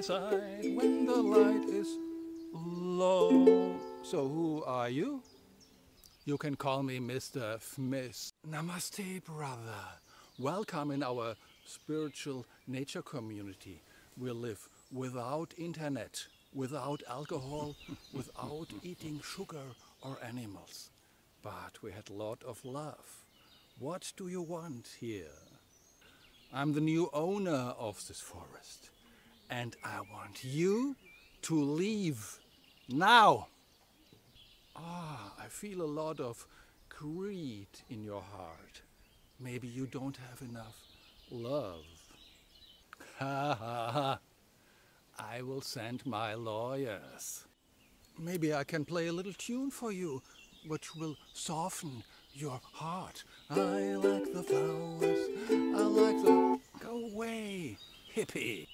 side when the light is low. So who are you? You can call me Mr. Smith. Namaste, brother. Welcome in our spiritual nature community. We live without internet, without alcohol, without eating sugar or animals. But we had a lot of love. What do you want here? I'm the new owner of this forest. And I want you to leave now. I feel a lot of greed in your heart. Maybe you don't have enough love. Ha ha ha. I will send my lawyers. Maybe I can play a little tune for you, which will soften your heart. I like the flowers. I like the... Go away, hippie.